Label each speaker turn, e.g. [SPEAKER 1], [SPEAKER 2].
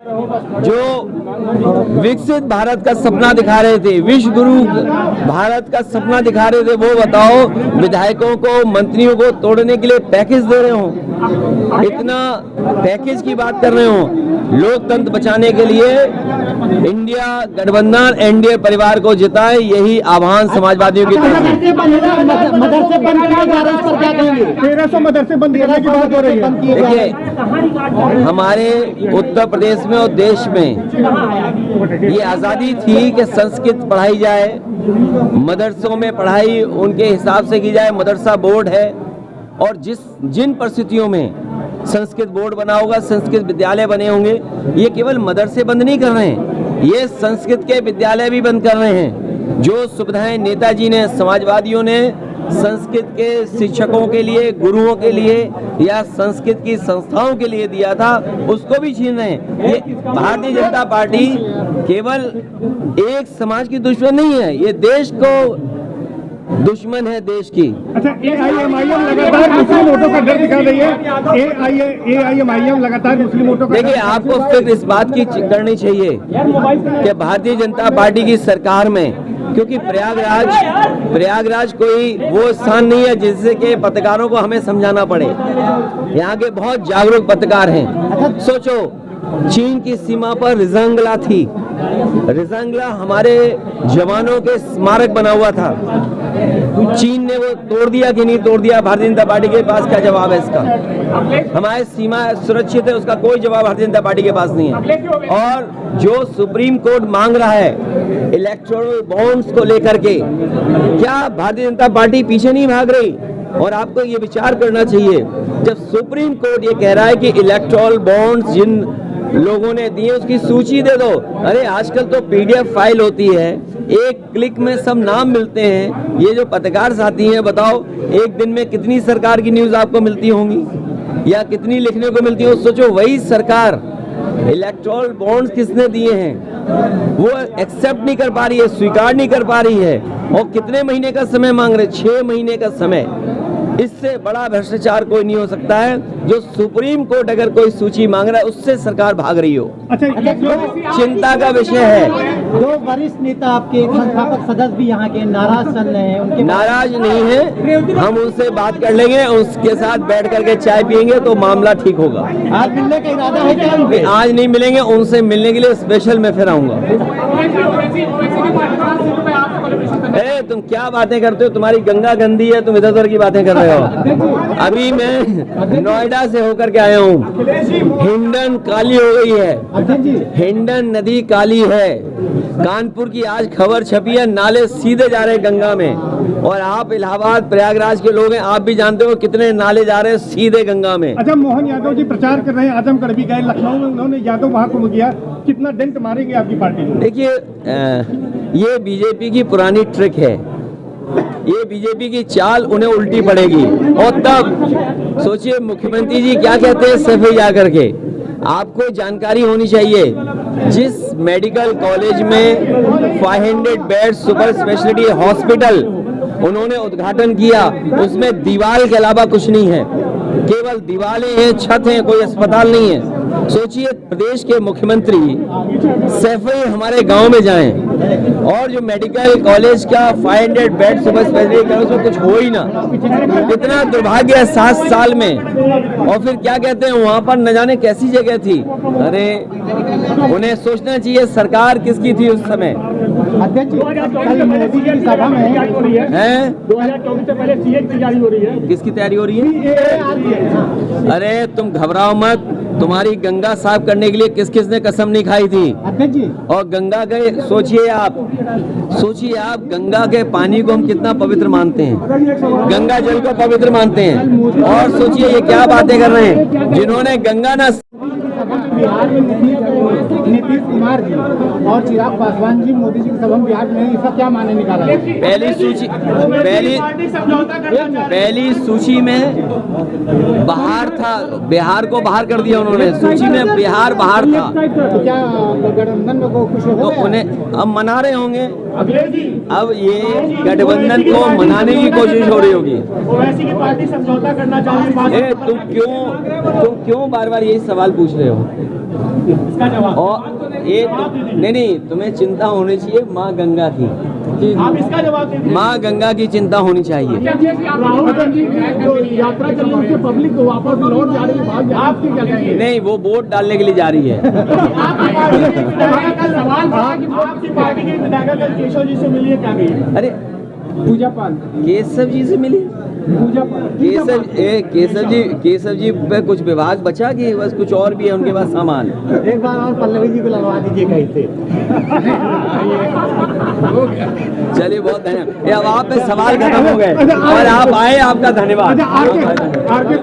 [SPEAKER 1] जो विकसित भारत का सपना दिखा रहे थे, विश्व गुरु भारत का सपना दिखा रहे थे, वो बताओ विधायकों को, मंत्रियों को तोड़ने के लिए पैकेज दे रहे हो, इतना पैकेज की बात कर रहे हो। लोकतंत्र बचाने के लिए इंडिया गठबंधन एनडीए परिवार को जिताए, यही आह्वान समाजवादियों की तरफ से।
[SPEAKER 2] 1300 मदरसे बंद करने की बात हो रही है।
[SPEAKER 1] देखिए, हमारे उत्तर प्रदेश में और देश में ये आज़ादी थी कि संस्कृत पढ़ाई जाए, मदरसों में पढ़ाई उनके हिसाब से की जाए, मदरसा बोर्ड है, और जिन परिस्थितियों में संस्कृत बोर्ड बना होगा, संस्कृत विद्यालय बने होंगे, ये केवल मदरसे बंद नहीं कर रहे हैं, ये संस्कृत के विद्यालय भी बंद कर रहे हैं। जो सुविधाएं नेताजी ने, समाजवादियों ने संस्कृत के शिक्षकों के लिए, गुरुओं के लिए या संस्कृत की संस्थाओं के लिए दिया था, उसको भी छीन रहे हैं। ये भारतीय जनता पार्टी केवल एक समाज की दुश्मन नहीं है, ये देश को दुश्मन है, देश की।
[SPEAKER 2] अच्छा, एआईएमआईएम लगातार मुस्लिम वोटों का डर दिखा रही है। एआईएमआईएम लगातार मुस्लिम वोटों का, देखिए,
[SPEAKER 1] आपको फिक्र इस बात की करनी चाहिए कि भारतीय जनता पार्टी की सरकार में, क्योंकि प्रयागराज कोई वो स्थान नहीं है जिससे कि पत्रकारों को हमें समझाना पड़े। यहाँ के बहुत जागरूक पत्रकार हैं। सोचो, चीन की सीमा पर रिजांगला थी, रिजांगला हमारे जवानों के स्मारक बना हुआ था, चीन ने वो तोड़ दिया कि नहीं तोड़ दिया? भारतीय जनता पार्टी के पास क्या जवाब है इसका? हमारी सीमा सुरक्षित है, उसका कोई जवाब भारतीय जनता पार्टी के पास नहीं है। और जो सुप्रीम कोर्ट मांग रहा है इलेक्टोरल बॉन्ड्स को लेकर के, क्या भारतीय जनता पार्टी पीछे नहीं भाग रही? और आपको ये विचार करना चाहिए, जब सुप्रीम कोर्ट ये कह रहा है कि इलेक्टोरल बॉन्ड्स जिन लोगों ने दिए उसकी सूची दे दो। अरे आजकल तो पीडीएफ फाइल होती है, एक क्लिक में सब नाम मिलते हैं। ये जो पत्रकार साथी हैं, बताओ एक दिन में कितनी सरकार की न्यूज आपको मिलती होंगी या कितनी लिखने को मिलती हो? सोचो, वही सरकार इलेक्टोरल बॉन्ड्स किसने दिए हैं वो एक्सेप्ट नहीं कर पा रही है, स्वीकार नहीं कर पा रही है, और कितने महीने का समय मांग रहे? 6 महीने का समय। इससे बड़ा भ्रष्टाचार कोई नहीं हो सकता है। जो सुप्रीम कोर्ट अगर कोई सूची मांग रहा है, उससे सरकार भाग रही हो,
[SPEAKER 2] अच्छा,
[SPEAKER 1] चिंता का विषय है।
[SPEAKER 3] दो वरिष्ठ नेता आपके संस्थापक सदस्य भी यहाँ के नाराज चल रहे हैं, उनके
[SPEAKER 1] नाराज नहीं है, हम उनसे बात कर लेंगे, उसके साथ बैठ करके चाय पियेंगे तो मामला ठीक होगा।
[SPEAKER 3] आज मिलने का इरादा है क्या?
[SPEAKER 1] आज नहीं मिलेंगे, उनसे मिलने के लिए स्पेशल मैं फिर आऊंगा। तुम क्या बातें करते हो? तुम्हारी गंगा गंदी है, तुम इधर उधर की बातें कर रहे हो। अभी मैं नोएडा से होकर के आया हूँ, हिंडन काली हो गई है, हिंडन नदी काली है। कानपुर की आज खबर छपी है, नाले सीधे जा रहे गंगा में, और आप इलाहाबाद प्रयागराज के लोग हैं, आप भी जानते हो कितने नाले जा रहे हैं सीधे गंगा में।
[SPEAKER 2] अच्छा, मोहन यादव जी प्रचार कर रहे हैं, आजमगढ़ भी गए, लखनऊ में उन्होंने यादव महाकुंभ किया, कितना डेंट मारेंगे आपकी पार्टी को?
[SPEAKER 1] देखिए, ये बीजेपी की पुरानी ट्रिक है, ये बीजेपी की चाल उन्हें उल्टी पड़ेगी। और तब सोचिए मुख्यमंत्री जी क्या कहते हैं सफेद जा करके। आपको जानकारी होनी चाहिए, जिस मेडिकल कॉलेज में 500 बेड सुपर स्पेशलिटी हॉस्पिटल उन्होंने उद्घाटन किया, उसमें दीवार के अलावा कुछ नहीं है, केवल दीवारें हैं, छत है, कोई अस्पताल नहीं है। सोचिए, प्रदेश के मुख्यमंत्री सैफई हमारे गांव में जाएं और जो मेडिकल कॉलेज का 500 बेड सुपर स्पेशलिटी उसमें कुछ हो ही ना, कितना दुर्भाग्य है 7 साल में। और फिर क्या कहते हैं, वहां पर न जाने कैसी जगह थी। अरे उन्हें सोचना चाहिए सरकार किसकी थी उस समय।
[SPEAKER 3] अध्यक्ष, कल मोदी की सभा में
[SPEAKER 1] हैं
[SPEAKER 2] 2024 से पहले सीए की तैयारी हो रही है।
[SPEAKER 1] किसकी तैयारी हो रही है? अरे तुम घबराओ मत, तुम्हारी गंगा साफ करने के लिए किस किस ने कसम नहीं खाई थी।
[SPEAKER 3] अध्यक्ष जी,
[SPEAKER 1] और गंगा के सोचिए आप गंगा के पानी को हम कितना पवित्र मानते हैं, गंगा जल को पवित्र मानते हैं। और सोचिए ये क्या बातें कर रहे हैं, जिन्होंने गंगा ना
[SPEAKER 3] बिहार में नीतीश कुमार जी और चिराग पासवान जी मोदी जी की सभा में बिहार में, इसका क्या माने निकाला?
[SPEAKER 1] पहली सूची में बाहर था, बिहार को बाहर कर दिया उन्होंने, सूची में बिहार बाहर था।
[SPEAKER 3] तो क्या गठबंधन में को कुछ हो?
[SPEAKER 1] तो उन्हें अब मना रहे होंगे, अब ये गठबंधन को मनाने की कोशिश हो रही होगी।
[SPEAKER 2] ओवैसी की पार्टी समझौता करना चाहती है।
[SPEAKER 1] तुम क्यों बार बार यही सवाल पूछ रहे हो?
[SPEAKER 3] इसका जवाब
[SPEAKER 1] और ये नहीं, तुम्हें चिंता होनी चाहिए माँ गंगा की।
[SPEAKER 3] आप इसका जवाब दीजिए।
[SPEAKER 1] माँ गंगा की चिंता होनी चाहिए।
[SPEAKER 3] राहुल गांधी जो यात्रा चल रही है पब्लिक को वापस लौट जा रही है, आपकी क्या कहेंगे?
[SPEAKER 1] नहीं, वो वोट डालने के लिए जा रही है।
[SPEAKER 3] सवाल था कि आपकी पार्टी के विधायक कल केशव जी से मिली है, क्या कही?
[SPEAKER 1] अरे
[SPEAKER 3] पूजा पाल
[SPEAKER 1] केशव जी से मिली?
[SPEAKER 3] पूजा पाल
[SPEAKER 1] केशव जी पे कुछ विभाग बचा कि बस कुछ और भी है उनके पास सामान?
[SPEAKER 3] एक बार और पल्लवी जी को लगवा दीजिए कहीं से।
[SPEAKER 1] चलिए, बहुत धन्यवाद। अब आप पे सवाल खत्म हो गए और आप आए, आपका धन्यवाद।